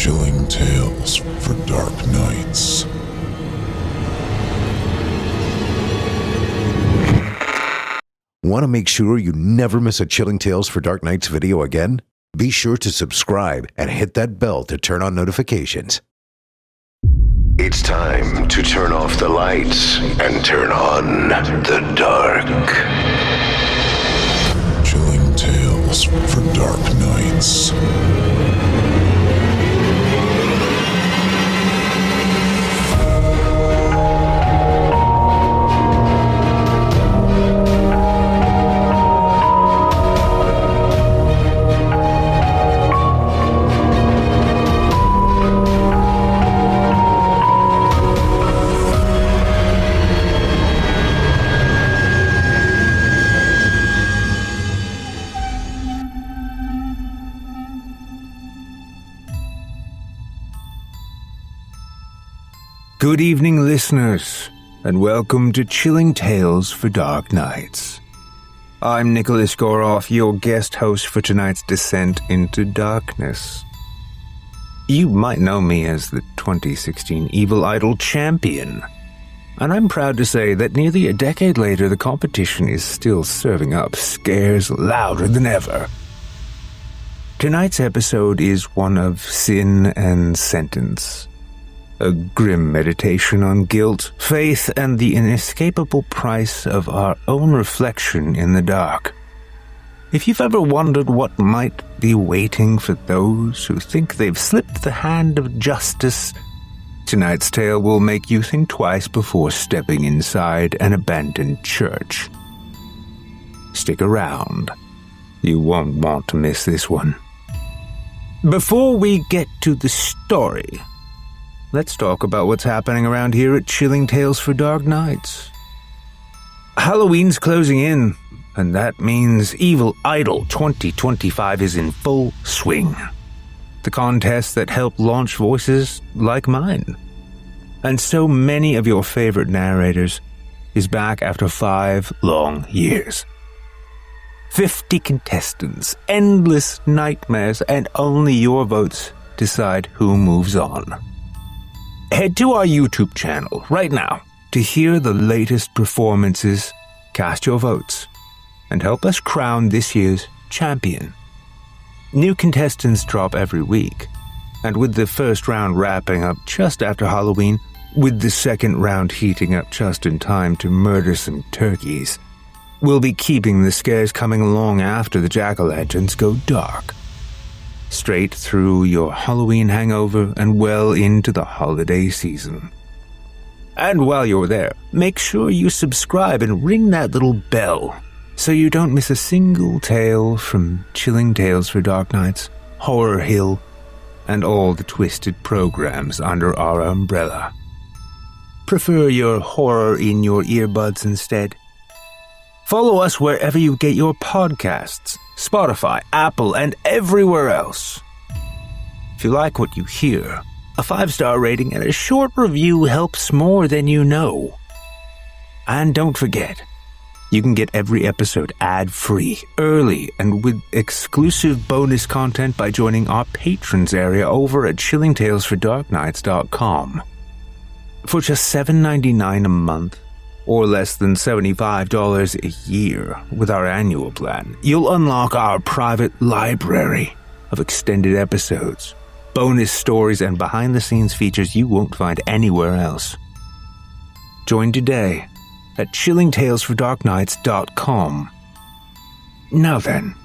Chilling tales for dark nights. Want to make sure you never miss a Chilling Tales for Dark Nights video again? Be sure to subscribe and hit that bell to turn on notifications. It's time to turn off the lights and turn on the dark. Chilling tales for dark nights. Good evening, listeners, and welcome to Chilling Tales for Dark Nights. I'm Nick Goroff, your guest host for tonight's descent into darkness. You might know me as the 2016 Evil Idol champion, and I'm proud to say that nearly a decade later the competition is still serving up scares louder than ever. Tonight's episode is one of sin and sentence. A grim meditation on guilt, faith, and the inescapable price of our own reflection in the dark. If you've ever wondered what might be waiting for those who think they've slipped the hand of justice, tonight's tale will make you think twice before stepping inside an abandoned church. Stick around. You won't want to miss this one. Before we get to the story, let's talk about what's happening around here at Chilling Tales for Dark Nights. Halloween's closing in, and that means Evil Idol 2025 is in full swing. The contest that helped launch voices like mine. And so many of your favorite narrators is back after 5 long years. 50 contestants, endless nightmares, and only your votes decide who moves on. Head to our YouTube channel right now to hear the latest performances, cast your votes, and help us crown this year's champion. New contestants drop every week, and with the first round wrapping up just after Halloween, with the second round heating up just in time to murder some turkeys, we'll be keeping the scares coming along after the jack-o'-lanterns go dark. Straight through your Halloween hangover and well into the holiday season. And while you're there, make sure you subscribe and ring that little bell so you don't miss a single tale from Chilling Tales for Dark Nights, Horror Hill, and all the twisted programs under our umbrella. Prefer your horror in your earbuds instead? Follow us wherever you get your podcasts, Spotify, Apple, and everywhere else. If you like what you hear, a 5-star rating and a short review helps more than you know. And don't forget, you can get every episode ad-free, early, and with exclusive bonus content by joining our patrons area over at chillingtalesfordarknights.com. For just $7.99 a month, or less than $75 a year with our annual plan, you'll unlock our private library of extended episodes, bonus stories, and behind-the-scenes features you won't find anywhere else. Join today at chillingtalesfordarknights.com. Now then,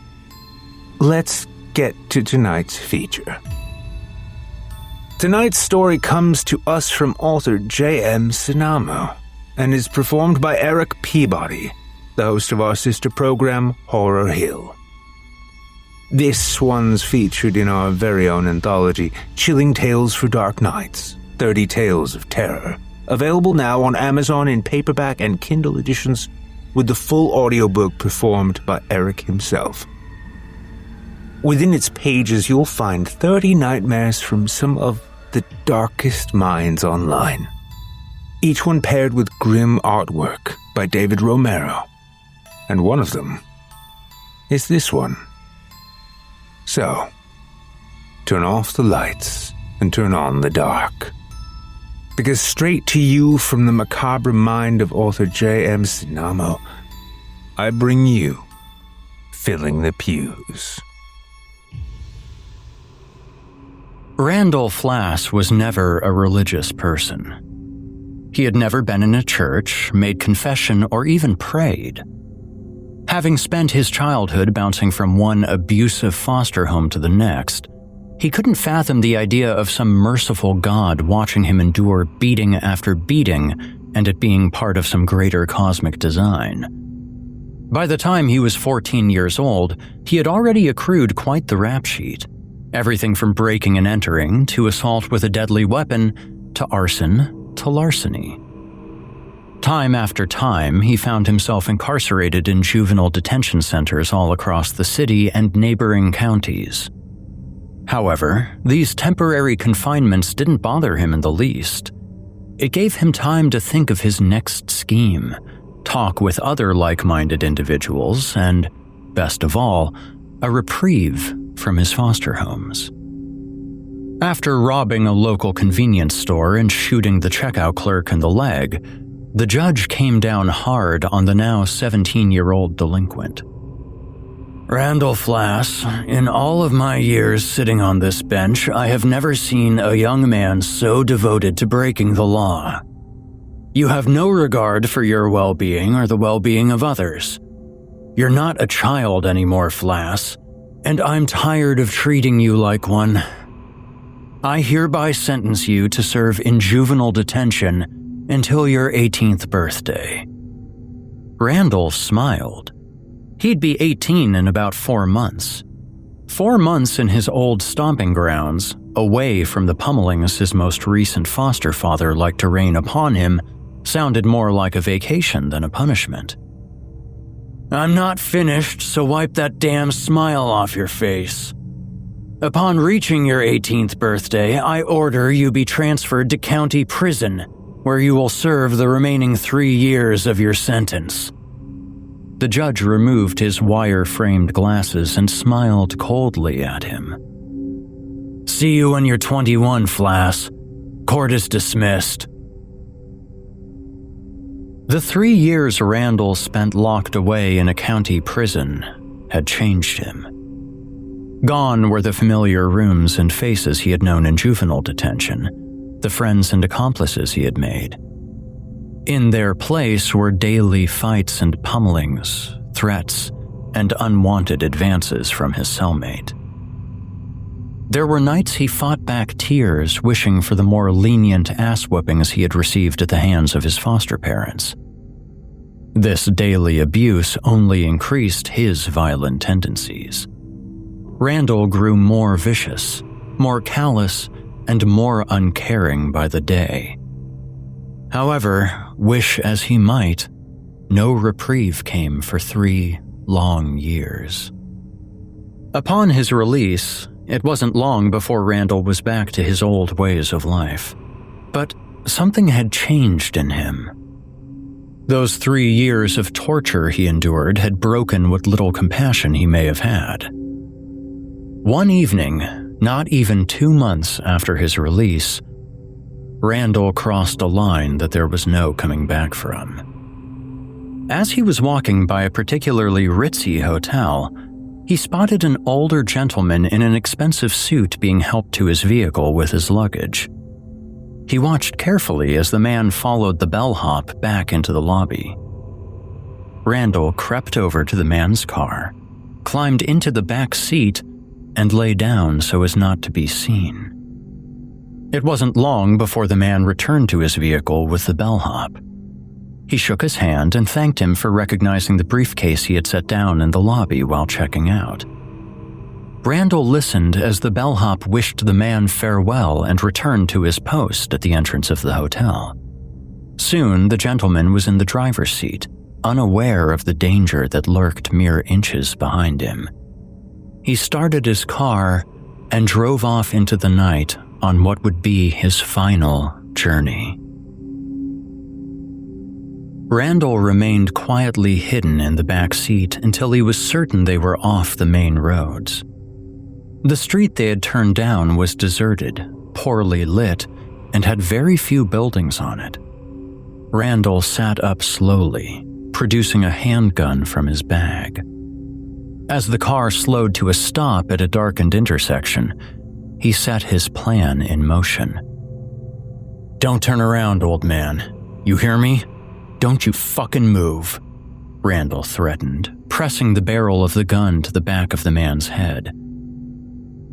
let's get to tonight's feature. Tonight's story comes to us from author J.M. Cennamo, and is performed by Erik Peabody, the host of our sister program, Horror Hill. This one's featured in our very own anthology, Chilling Tales for Dark Nights, 30 Tales of Terror, available now on Amazon in paperback and Kindle editions, with the full audiobook performed by Erik himself. Within its pages, you'll find 30 nightmares from some of the darkest minds online. Each one paired with grim artwork by David Romero. And one of them is this one. So, turn off the lights and turn on the dark. Because straight to you from the macabre mind of author J.M. Cennamo, I bring you Filling the Pews. Randall Flass was never a religious person. He had never been in a church, made confession, or even prayed. Having spent his childhood bouncing from one abusive foster home to the next, he couldn't fathom the idea of some merciful God watching him endure beating after beating and it being part of some greater cosmic design. By the time he was 14 years old, he had already accrued quite the rap sheet. Everything from breaking and entering, to assault with a deadly weapon, to arson, to larceny. Time after time, he found himself incarcerated in juvenile detention centers all across the city and neighboring counties. However, these temporary confinements didn't bother him in the least. It gave him time to think of his next scheme, talk with other like-minded individuals, and, best of all, a reprieve from his foster homes. After robbing a local convenience store and shooting the checkout clerk in the leg, the judge came down hard on the now 17-year-old delinquent. Randall Flass, in all of my years sitting on this bench, I have never seen a young man so devoted to breaking the law. You have no regard for your well-being or the well-being of others. You're not a child anymore, Flass, and I'm tired of treating you like one. I hereby sentence you to serve in juvenile detention until your 18th birthday. Randall smiled. He'd be 18 in about 4 months. 4 months in his old stomping grounds, away from the pummelings his most recent foster father liked to rain upon him, sounded more like a vacation than a punishment. I'm not finished, so wipe that damn smile off your face. Upon reaching your 18th birthday, I order you be transferred to county prison, where you will serve the remaining 3 years of your sentence. The judge removed his wire-framed glasses and smiled coldly at him. See you when you're 21, Flass. Court is dismissed. The 3 years Randall spent locked away in a county prison had changed him. Gone were the familiar rooms and faces he had known in juvenile detention, the friends and accomplices he had made. In their place were daily fights and pummelings, threats, and unwanted advances from his cellmate. There were nights he fought back tears, wishing for the more lenient ass-whippings he had received at the hands of his foster parents. This daily abuse only increased his violent tendencies. Randall grew more vicious, more callous, and more uncaring by the day. However, wish as he might, no reprieve came for 3 long years. Upon his release, it wasn't long before Randall was back to his old ways of life. But something had changed in him. Those 3 years of torture he endured had broken what little compassion he may have had. One evening, not even 2 months after his release, Randall crossed a line that there was no coming back from. As he was walking by a particularly ritzy hotel, he spotted an older gentleman in an expensive suit being helped to his vehicle with his luggage. He watched carefully as the man followed the bellhop back into the lobby. Randall crept over to the man's car, climbed into the back seat, and lay down so as not to be seen. It wasn't long before the man returned to his vehicle with the bellhop. He shook his hand and thanked him for recognizing the briefcase he had set down in the lobby while checking out. Randall listened as the bellhop wished the man farewell and returned to his post at the entrance of the hotel. Soon, the gentleman was in the driver's seat, unaware of the danger that lurked mere inches behind him. He started his car and drove off into the night on what would be his final journey. Randall remained quietly hidden in the back seat until he was certain they were off the main roads. The street they had turned down was deserted, poorly lit, and had very few buildings on it. Randall sat up slowly, producing a handgun from his bag. As the car slowed to a stop at a darkened intersection, he set his plan in motion. "Don't turn around, old man. You hear me? Don't you fucking move," Randall threatened, pressing the barrel of the gun to the back of the man's head.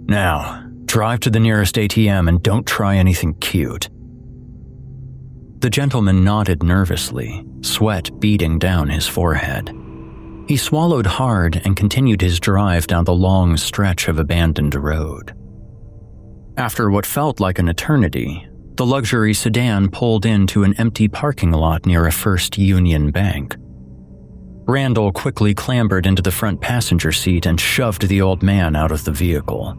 "Now, drive to the nearest ATM and don't try anything cute." The gentleman nodded nervously, sweat beading down his forehead. He swallowed hard and continued his drive down the long stretch of abandoned road. After what felt like an eternity, the luxury sedan pulled into an empty parking lot near a First Union bank. Randall quickly clambered into the front passenger seat and shoved the old man out of the vehicle.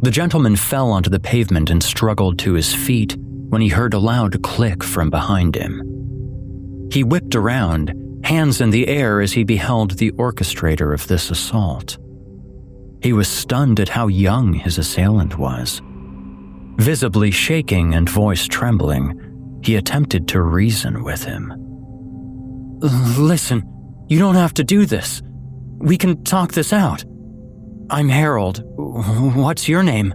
The gentleman fell onto the pavement and struggled to his feet when he heard a loud click from behind him. He whipped around, hands in the air as he beheld the orchestrator of this assault. He was stunned at how young his assailant was. Visibly shaking and voice trembling, he attempted to reason with him. "Listen, you don't have to do this. We can talk this out. I'm Harold. What's your name?"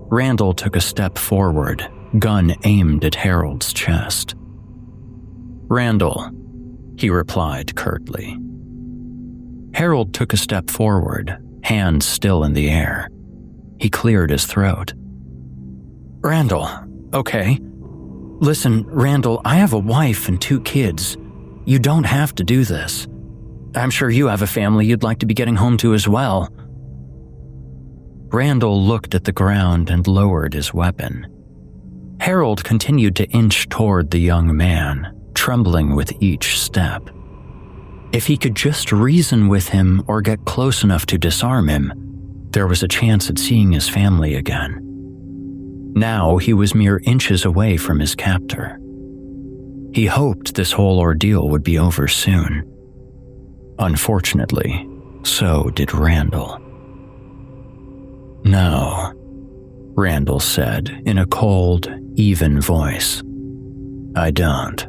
Randall took a step forward, gun aimed at Harold's chest. "Randall," he replied curtly. Harold took a step forward, hands still in the air. He cleared his throat. "Randall, okay. Listen, Randall, I have a wife and 2 kids. You don't have to do this. I'm sure you have a family you'd like to be getting home to as well." Randall looked at the ground and lowered his weapon. Harold continued to inch toward the young man, trembling with each step. If he could just reason with him or get close enough to disarm him, there was a chance at seeing his family again. Now he was mere inches away from his captor. He hoped this whole ordeal would be over soon. Unfortunately, so did Randall. "No," Randall said in a cold, even voice. "I don't."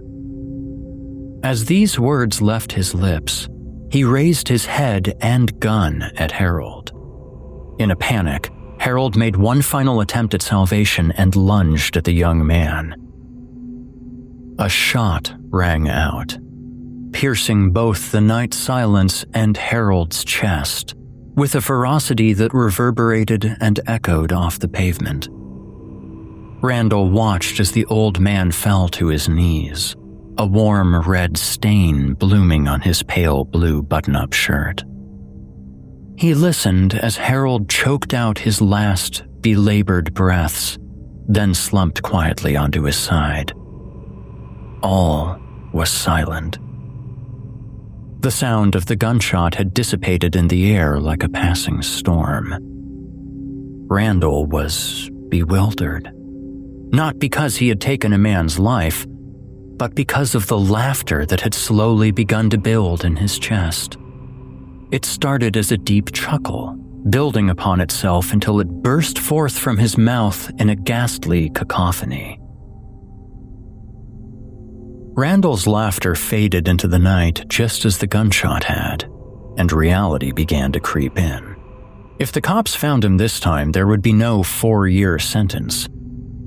As these words left his lips, he raised his head and gun at Harold. In a panic, Harold made one final attempt at salvation and lunged at the young man. A shot rang out, piercing both the night silence and Harold's chest, with a ferocity that reverberated and echoed off the pavement. Randall watched as the old man fell to his knees, a warm red stain blooming on his pale blue button-up shirt. He listened as Harold choked out his last, belabored breaths, then slumped quietly onto his side. All was silent. The sound of the gunshot had dissipated in the air like a passing storm. Randall was bewildered, not because he had taken a man's life, but because of the laughter that had slowly begun to build in his chest. It started as a deep chuckle, building upon itself until it burst forth from his mouth in a ghastly cacophony. Randall's laughter faded into the night just as the gunshot had, and reality began to creep in. If the cops found him this time, there would be no 4-year sentence.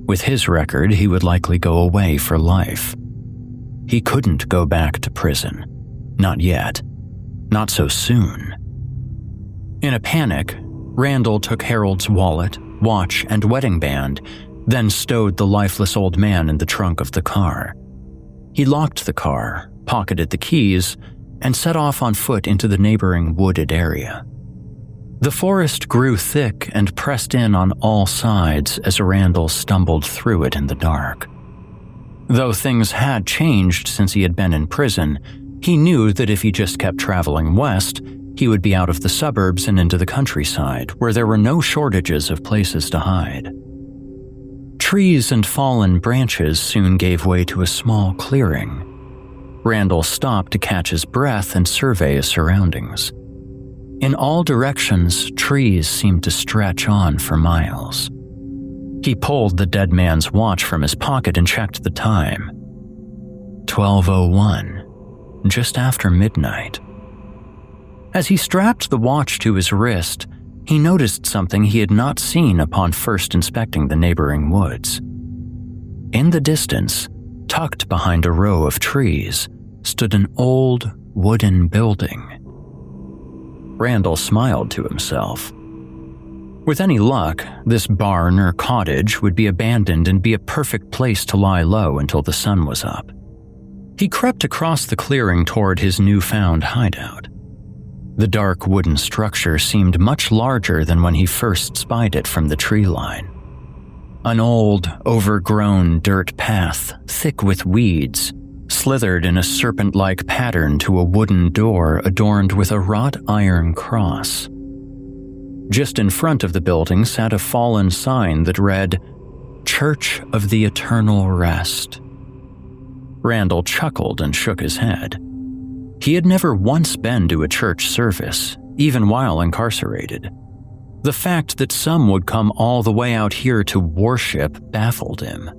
With his record, he would likely go away for life. He couldn't go back to prison. Not yet. Not so soon. In a panic, Randall took Harold's wallet, watch, and wedding band, then stowed the lifeless old man in the trunk of the car. He locked the car, pocketed the keys, and set off on foot into the neighboring wooded area. The forest grew thick and pressed in on all sides as Randall stumbled through it in the dark. Though things had changed since he had been in prison, he knew that if he just kept traveling west, he would be out of the suburbs and into the countryside, where there were no shortages of places to hide. Trees and fallen branches soon gave way to a small clearing. Randall stopped to catch his breath and survey his surroundings. In all directions, trees seemed to stretch on for miles. He pulled the dead man's watch from his pocket and checked the time. 12:01, just after midnight. As he strapped the watch to his wrist, he noticed something he had not seen upon first inspecting the neighboring woods. In the distance, tucked behind a row of trees, stood an old wooden building. Randall smiled to himself. With any luck, this barn or cottage would be abandoned and be a perfect place to lie low until the sun was up. He crept across the clearing toward his newfound hideout. The dark wooden structure seemed much larger than when he first spied it from the tree line. An old, overgrown dirt path, thick with weeds, slithered in a serpent-like pattern to a wooden door adorned with a wrought iron cross. Just in front of the building sat a fallen sign that read, "Church of the Eternal Rest." Randall chuckled and shook his head. He had never once been to a church service, even while incarcerated. The fact that some would come all the way out here to worship baffled him.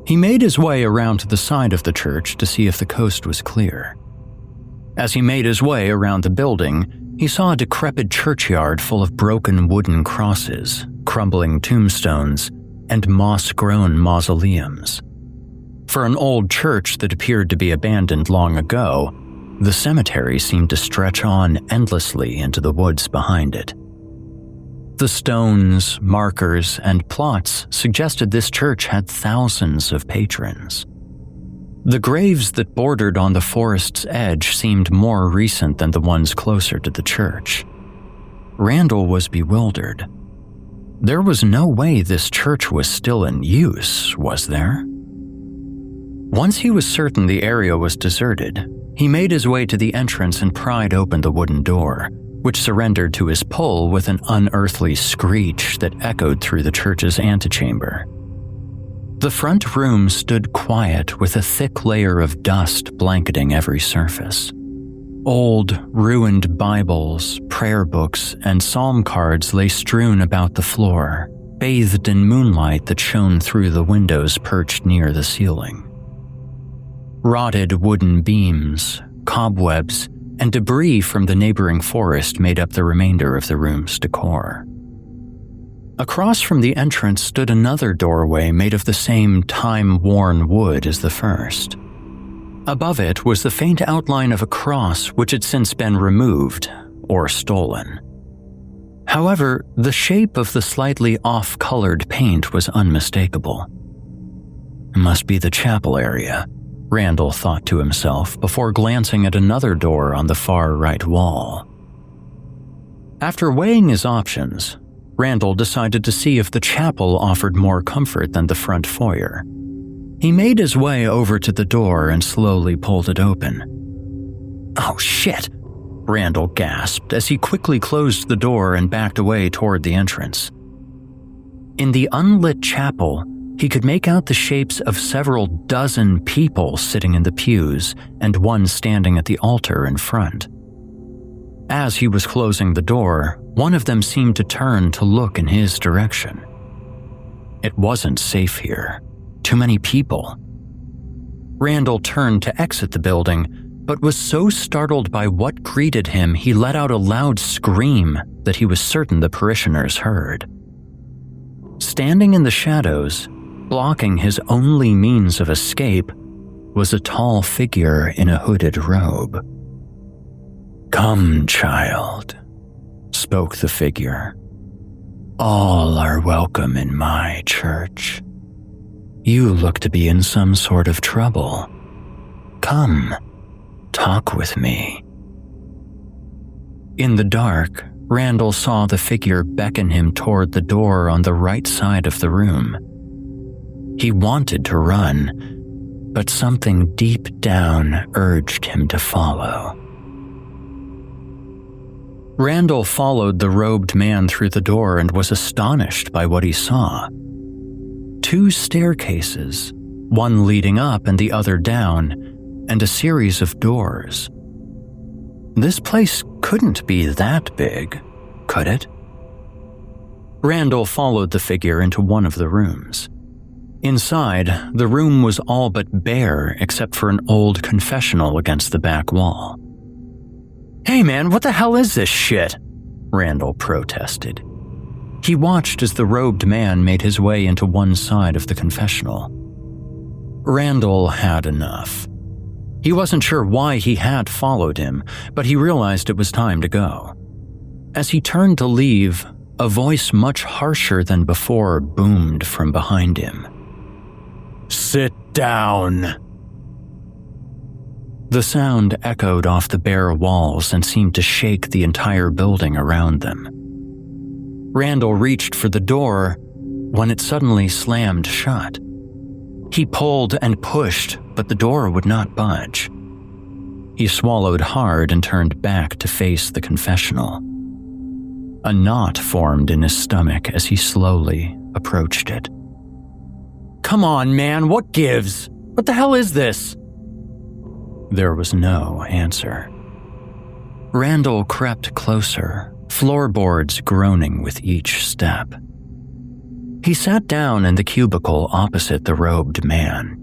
He made his way around to the side of the church to see if the coast was clear. As he made his way around the building, he saw a decrepit churchyard full of broken wooden crosses, crumbling tombstones, and moss-grown mausoleums. For an old church that appeared to be abandoned long ago, the cemetery seemed to stretch on endlessly into the woods behind it. The stones, markers, and plots suggested this church had thousands of patrons. The graves that bordered on the forest's edge seemed more recent than the ones closer to the church. Randall was bewildered. There was no way this church was still in use, was there? Once he was certain the area was deserted, he made his way to the entrance and pried open the wooden door, which surrendered to his pull with an unearthly screech that echoed through the church's antechamber. The front room stood quiet with a thick layer of dust blanketing every surface. Old, ruined Bibles, prayer books, and psalm cards lay strewn about the floor, bathed in moonlight that shone through the windows perched near the ceiling. Rotted wooden beams, cobwebs, and debris from the neighboring forest made up the remainder of the room's decor. Across from the entrance stood another doorway made of the same time-worn wood as the first. Above it was the faint outline of a cross which had since been removed or stolen. However, the shape of the slightly off-colored paint was unmistakable. It must be the chapel area, Randall thought to himself before glancing at another door on the far right wall. After weighing his options, Randall decided to see if the chapel offered more comfort than the front foyer. He made his way over to the door and slowly pulled it open. "Oh shit!" Randall gasped as he quickly closed the door and backed away toward the entrance. In the unlit chapel, he could make out the shapes of several dozen people sitting in the pews and one standing at the altar in front. As he was closing the door, one of them seemed to turn to look in his direction. It wasn't safe here. Too many people. Randall turned to exit the building, but was so startled by what greeted him he let out a loud scream that he was certain the parishioners heard. Standing in the shadows, blocking his only means of escape, was a tall figure in a hooded robe. "Come, child," spoke the figure. "All are welcome in my church. You look to be in some sort of trouble. Come, talk with me." In the dark, Randall saw the figure beckon him toward the door on the right side of the room. He wanted to run, but something deep down urged him to follow. Randall followed the robed man through the door and was astonished by what he saw. 2 staircases, one leading up and the other down, and a series of doors. This place couldn't be that big, could it? Randall followed the figure into one of the rooms. Inside, the room was all but bare except for an old confessional against the back wall. "Hey man, what the hell is this shit?" Randall protested. He watched as the robed man made his way into one side of the confessional. Randall had enough. He wasn't sure why he had followed him, but he realized it was time to go. As he turned to leave, a voice much harsher than before boomed from behind him. "Sit down." The sound echoed off the bare walls and seemed to shake the entire building around them. Randall reached for the door when it suddenly slammed shut. He pulled and pushed, but the door would not budge. He swallowed hard and turned back to face the confessional. A knot formed in his stomach as he slowly approached it. "Come on, man, what gives? What the hell is this?" There was no answer. Randall crept closer, floorboards groaning with each step. He sat down in the cubicle opposite the robed man.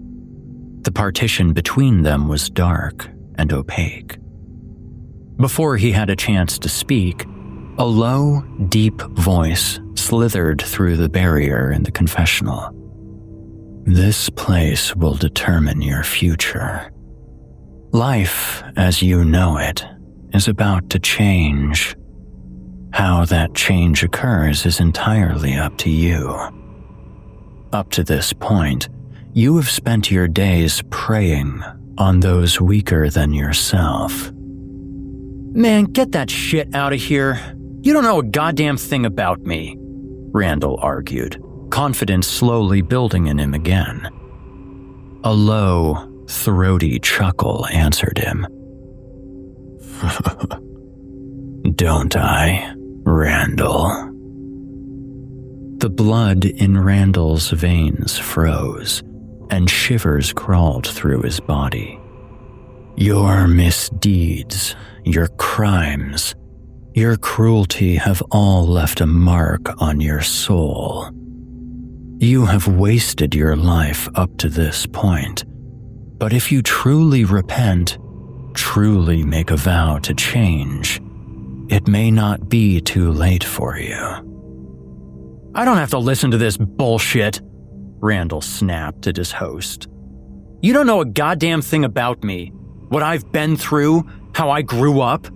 The partition between them was dark and opaque. Before he had a chance to speak, a low, deep voice slithered through the barrier in the confessional. "This place will determine your future. Life, as you know it, is about to change. How that change occurs is entirely up to you. Up to this point, you have spent your days preying on those weaker than yourself." "Man, get that shit out of here. You don't know a goddamn thing about me," Randall argued, confidence slowly building in him again. A low, throaty chuckle answered him. "Don't I, Randall?" The blood in Randall's veins froze, and shivers crawled through his body. "Your misdeeds, your crimes, your cruelty have all left a mark on your soul. You have wasted your life up to this point, but if you truly repent, truly make a vow to change, it may not be too late for you." "I don't have to listen to this bullshit," Randall snapped at his host. "You don't know a goddamn thing about me, what I've been through, how I grew up.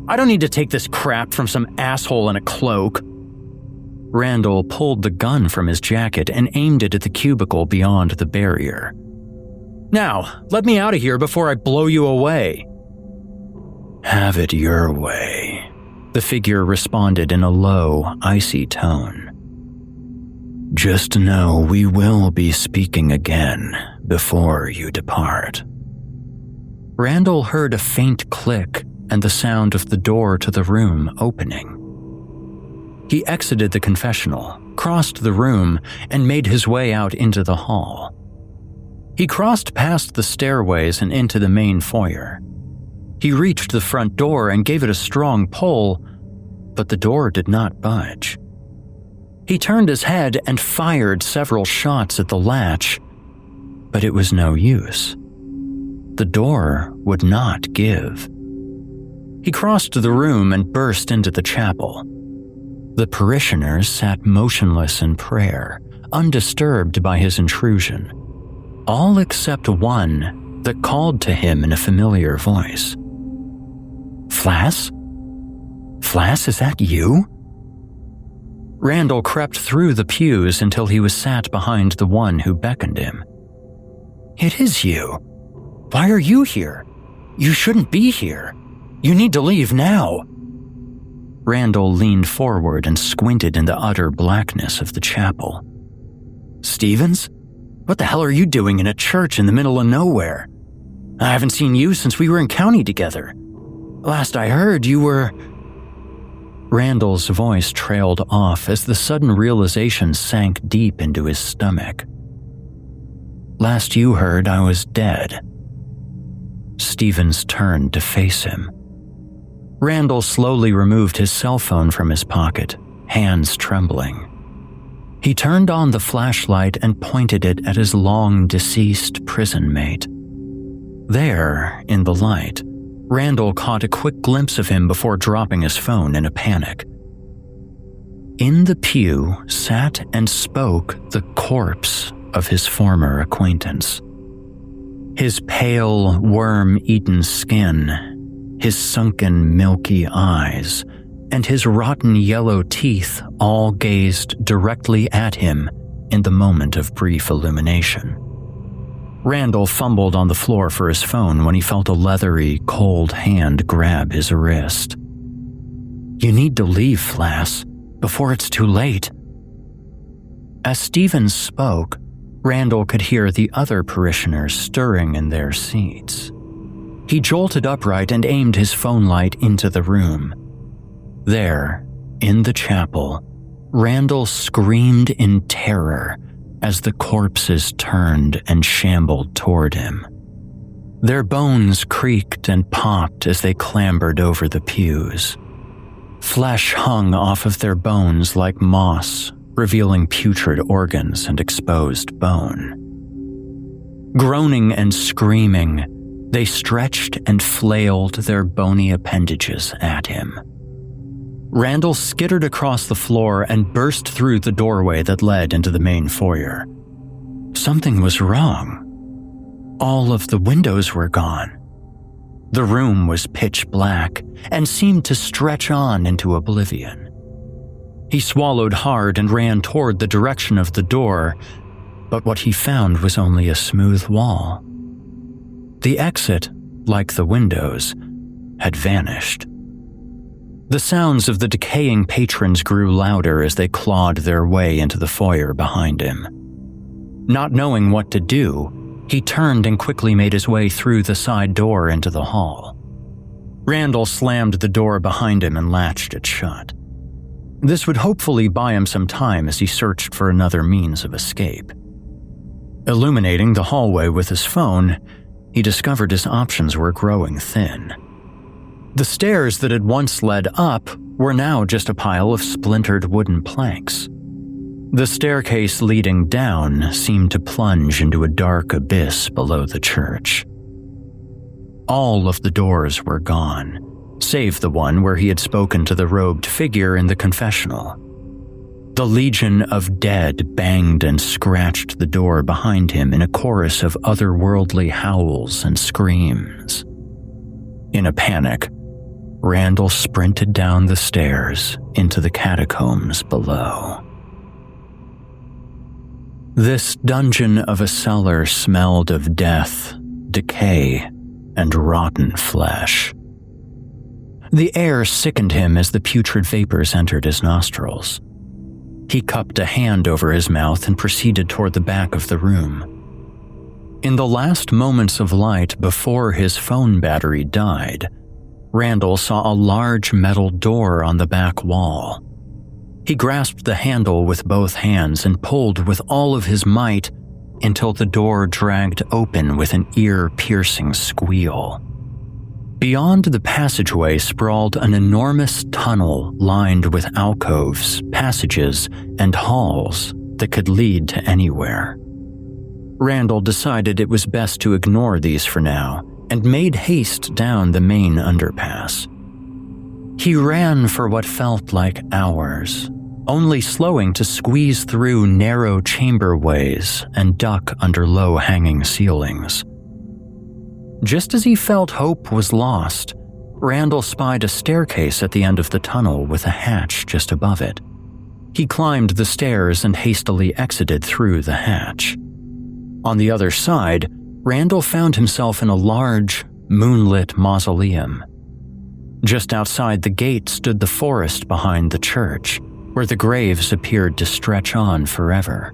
I don't need to take this crap from some asshole in a cloak." Randall pulled the gun from his jacket and aimed it at the cubicle beyond the barrier. "Now, let me out of here before I blow you away." "Have it your way," the figure responded in a low, icy tone. "Just know we will be speaking again before you depart." Randall heard a faint click and the sound of the door to the room opening. He exited the confessional, crossed the room, and made his way out into the hall. He crossed past the stairways and into the main foyer. He reached the front door and gave it a strong pull, but the door did not budge. He turned his head and fired several shots at the latch, but it was no use. The door would not give. He crossed the room and burst into the chapel. The parishioners sat motionless in prayer, undisturbed by his intrusion, all except one that called to him in a familiar voice. "Flass? Flass, is that you?" Randall crept through the pews until he was sat behind the one who beckoned him. "It is you. Why are you here? You shouldn't be here. You need to leave now." Randall leaned forward and squinted in the utter blackness of the chapel. "Stevens? What the hell are you doing in a church in the middle of nowhere? I haven't seen you since we were in county together. Last I heard, you were..." Randall's voice trailed off as the sudden realization sank deep into his stomach. "Last you heard, I was dead." Stevens turned to face him. Randall slowly removed his cell phone from his pocket, hands trembling. He turned on the flashlight and pointed it at his long-deceased prison mate. There, in the light, Randall caught a quick glimpse of him before dropping his phone in a panic. In the pew sat and spoke the corpse of his former acquaintance. His pale, worm-eaten skin, his sunken, milky eyes, and his rotten yellow teeth all gazed directly at him in the moment of brief illumination. Randall fumbled on the floor for his phone when he felt a leathery, cold hand grab his wrist. "You need to leave, Flass, before it's too late." As Stevens spoke, Randall could hear the other parishioners stirring in their seats. He jolted upright and aimed his phone light into the room. There, in the chapel, Randall screamed in terror as the corpses turned and shambled toward him. Their bones creaked and popped as they clambered over the pews. Flesh hung off of their bones like moss, revealing putrid organs and exposed bone. Groaning and screaming, they stretched and flailed their bony appendages at him. Randall skittered across the floor and burst through the doorway that led into the main foyer. Something was wrong. All of the windows were gone. The room was pitch black and seemed to stretch on into oblivion. He swallowed hard and ran toward the direction of the door, but what he found was only a smooth wall. The exit, like the windows, had vanished. The sounds of the decaying patrons grew louder as they clawed their way into the foyer behind him. Not knowing what to do, he turned and quickly made his way through the side door into the hall. Randall slammed the door behind him and latched it shut. This would hopefully buy him some time as he searched for another means of escape. Illuminating the hallway with his phone, he discovered his options were growing thin. The stairs that had once led up were now just a pile of splintered wooden planks. The staircase leading down seemed to plunge into a dark abyss below the church. All of the doors were gone, save the one where he had spoken to the robed figure in the confessional. The legion of dead banged and scratched the door behind him in a chorus of otherworldly howls and screams. In a panic, Randall sprinted down the stairs into the catacombs below. This dungeon of a cellar smelled of death, decay, and rotten flesh. The air sickened him as the putrid vapors entered his nostrils. He cupped a hand over his mouth and proceeded toward the back of the room. In the last moments of light before his phone battery died, Randall saw a large metal door on the back wall. He grasped the handle with both hands and pulled with all of his might until the door dragged open with an ear-piercing squeal. Beyond the passageway sprawled an enormous tunnel lined with alcoves, passages, and halls that could lead to anywhere. Randall decided it was best to ignore these for now and made haste down the main underpass. He ran for what felt like hours, only slowing to squeeze through narrow chamberways and duck under low-hanging ceilings. Just as he felt hope was lost, Randall spied a staircase at the end of the tunnel with a hatch just above it. He climbed the stairs and hastily exited through the hatch. On the other side, Randall found himself in a large, moonlit mausoleum. Just outside the gate stood the forest behind the church, where the graves appeared to stretch on forever.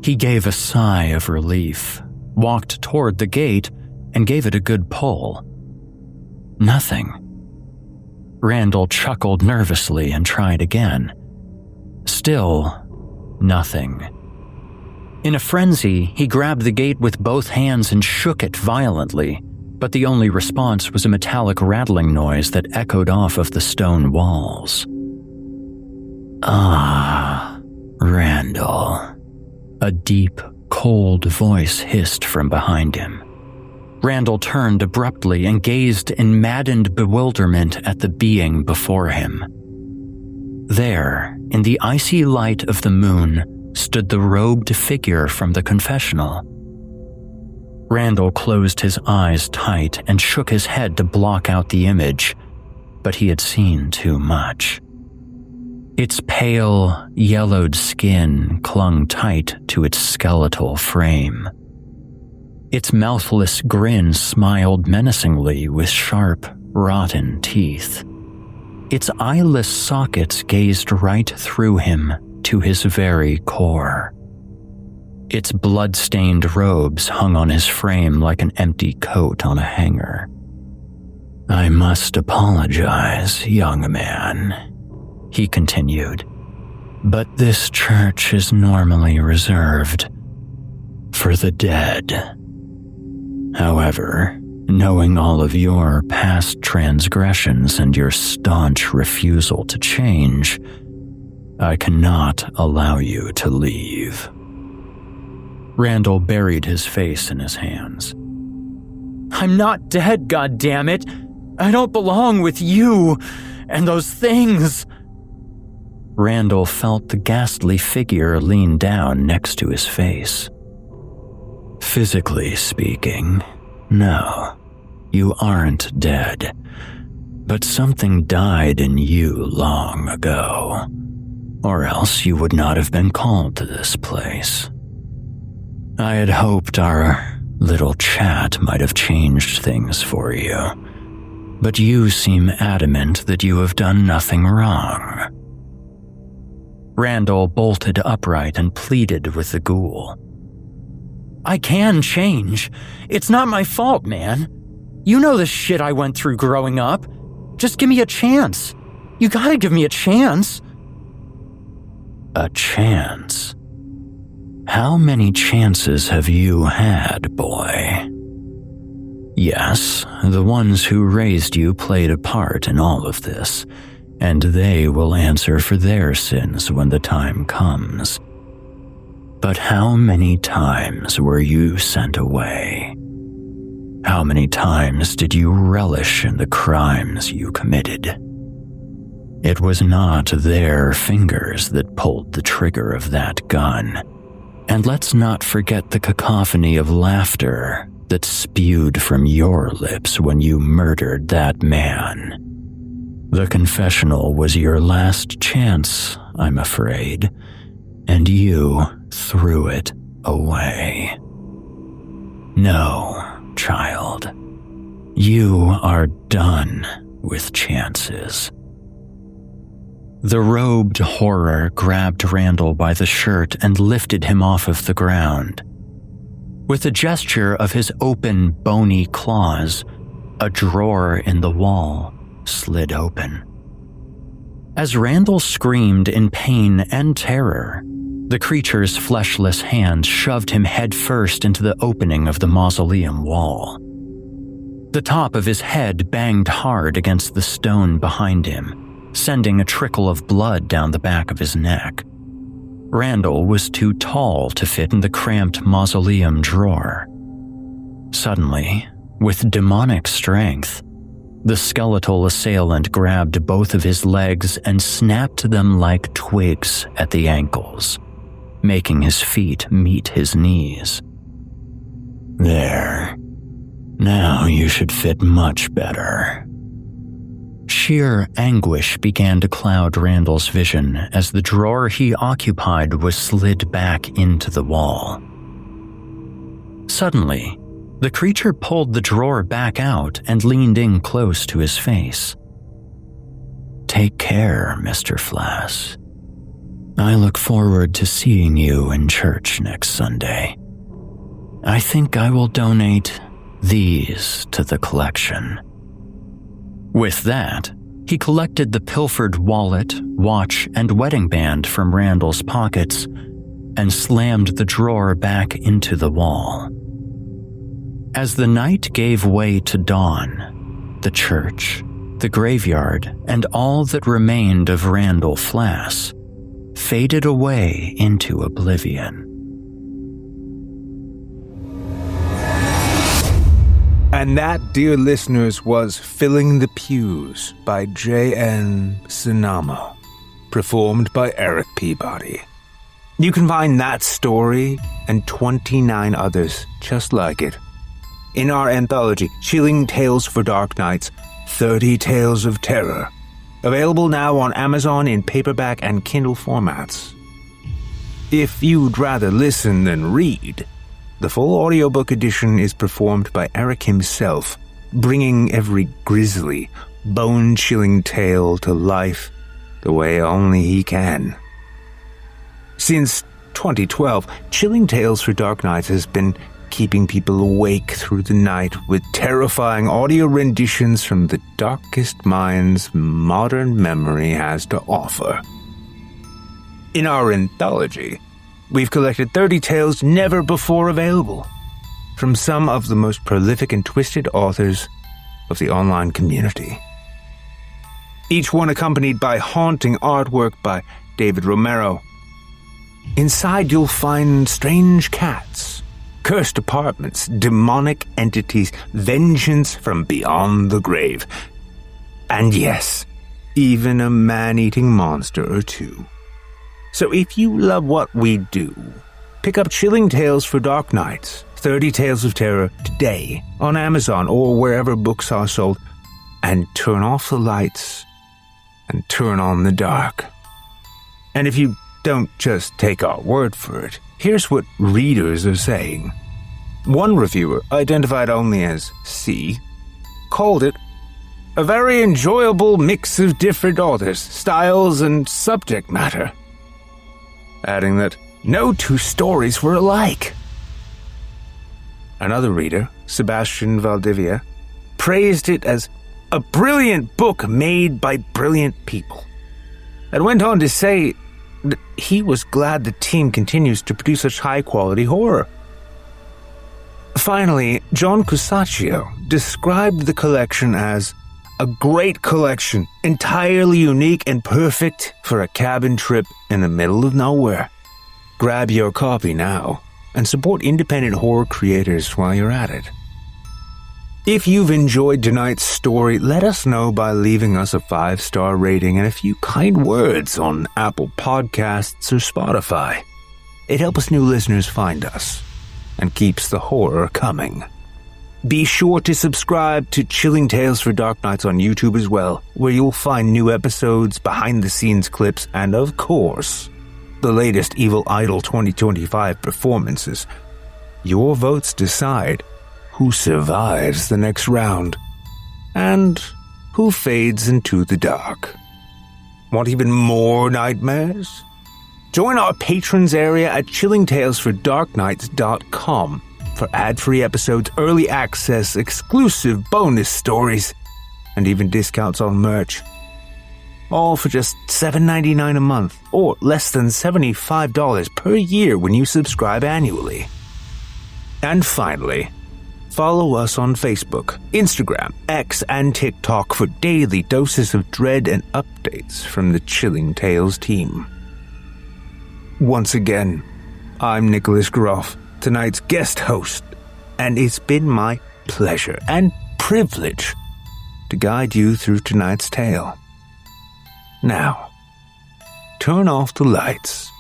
He gave a sigh of relief, walked toward the gate, and gave it a good pull. Nothing. Randall chuckled nervously and tried again. Still, nothing. In a frenzy, he grabbed the gate with both hands and shook it violently, but the only response was a metallic rattling noise that echoed off of the stone walls. Ah, Randall. Randall. A deep, cold voice hissed from behind him. Randall turned abruptly and gazed in maddened bewilderment at the being before him. There, in the icy light of the moon, stood the robed figure from the confessional. Randall closed his eyes tight and shook his head to block out the image, but he had seen too much. Its pale, yellowed skin clung tight to its skeletal frame. Its mouthless grin smiled menacingly with sharp, rotten teeth. Its eyeless sockets gazed right through him to his very core. Its blood-stained robes hung on his frame like an empty coat on a hanger. "I must apologize, young man," he continued, "but this church is normally reserved for the dead. However, knowing all of your past transgressions and your staunch refusal to change, I cannot allow you to leave." Randall buried his face in his hands. "I'm not dead, goddammit! I don't belong with you and those things!" Randall felt the ghastly figure lean down next to his face. "Physically speaking, no, you aren't dead, but something died in you long ago, or else you would not have been called to this place. I had hoped our little chat might have changed things for you, but you seem adamant that you have done nothing wrong." Randall bolted upright and pleaded with the ghoul. "I can change. It's not my fault, man. You know the shit I went through growing up. Just give me a chance. You gotta give me a chance." "A chance? How many chances have you had, boy?" "Yes, the ones who raised you played a part in all of this, and they will answer for their sins when the time comes. But how many times were you sent away? How many times did you relish in the crimes you committed? It was not their fingers that pulled the trigger of that gun. And let's not forget the cacophony of laughter that spewed from your lips when you murdered that man. The confessional was your last chance, I'm afraid, and you threw it away. No, child, you are done with chances." The robed horror grabbed Randall by the shirt and lifted him off of the ground. With a gesture of his open, bony claws, a drawer in the wall slid open. As Randall screamed in pain and terror, the creature's fleshless hand shoved him headfirst into the opening of the mausoleum wall. The top of his head banged hard against the stone behind him, sending a trickle of blood down the back of his neck. Randall was too tall to fit in the cramped mausoleum drawer. Suddenly, with demonic strength, the skeletal assailant grabbed both of his legs and snapped them like twigs at the ankles, making his feet meet his knees. "There. Now you should fit much better." Sheer anguish began to cloud Randall's vision as the drawer he occupied was slid back into the wall. Suddenly, the creature pulled the drawer back out and leaned in close to his face. "Take care, Mr. Flass. I look forward to seeing you in church next Sunday. I think I will donate these to the collection." With that, he collected the pilfered wallet, watch, and wedding band from Randall's pockets and slammed the drawer back into the wall. As the night gave way to dawn, the church, the graveyard, and all that remained of Randall Flass faded away into oblivion. And that, dear listeners, was Filling the Pews by J.N. Cennamo, performed by Erik Peabody. You can find that story and 29 others just like it in our anthology, Chilling Tales for Dark Nights, 30 Tales of Terror, available now on Amazon in paperback and Kindle formats. If you'd rather listen than read, the full audiobook edition is performed by Erik himself, bringing every grisly, bone-chilling tale to life the way only he can. Since 2012, Chilling Tales for Dark Nights has been keeping people awake through the night with terrifying audio renditions from the darkest minds modern memory has to offer. In our anthology, we've collected 30 tales never before available from some of the most prolific and twisted authors of the online community. Each one accompanied by haunting artwork by David Romero. Inside you'll find strange cats, cursed apartments, demonic entities, vengeance from beyond the grave. And yes, even a man-eating monster or two. So if you love what we do, pick up Chilling Tales for Dark Nights, 30 Tales of Terror today on Amazon or wherever books are sold, and turn off the lights and turn on the dark. And if you don't just take our word for it, here's what readers are saying. One reviewer, identified only as C, called it a very enjoyable mix of different authors, styles, and subject matter, adding that no two stories were alike. Another reader, Sebastian Valdivia, praised it as a brilliant book made by brilliant people, and went on to say that he was glad the team continues to produce such high-quality horror. Finally, John Cusaccio described the collection as a great collection, entirely unique and perfect for a cabin trip in the middle of nowhere. Grab your copy now and support independent horror creators while you're at it. If you've enjoyed tonight's story, let us know by leaving us a 5-star rating and a few kind words on Apple Podcasts or Spotify. It helps new listeners find us and keeps the horror coming. Be sure to subscribe to Chilling Tales for Dark Nights on YouTube as well, where you'll find new episodes, behind-the-scenes clips, and of course, the latest Evil Idol 2025 performances. Your votes decide who survives the next round and who fades into the dark. Want even more nightmares? Join our patrons area at chillingtalesfordarknights.com for ad-free episodes, early access, exclusive bonus stories, and even discounts on merch. All for just $7.99 a month, or less than $75 per year when you subscribe annually. And finally, follow us on Facebook, Instagram, X, and TikTok for daily doses of dread and updates from the Chilling Tales team. Once again, I'm Nick Goroff, tonight's guest host, and it's been my pleasure and privilege to guide you through tonight's tale. Now, turn off the lights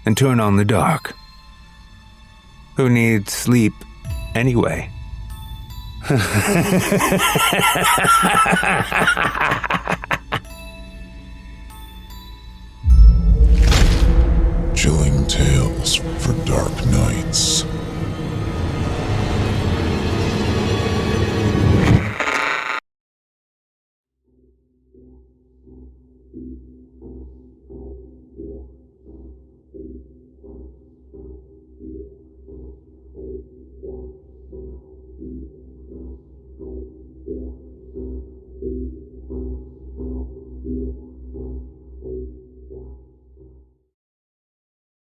and turn on the dark. Who needs sleep anyway? Chilling Tales for Dark Nights.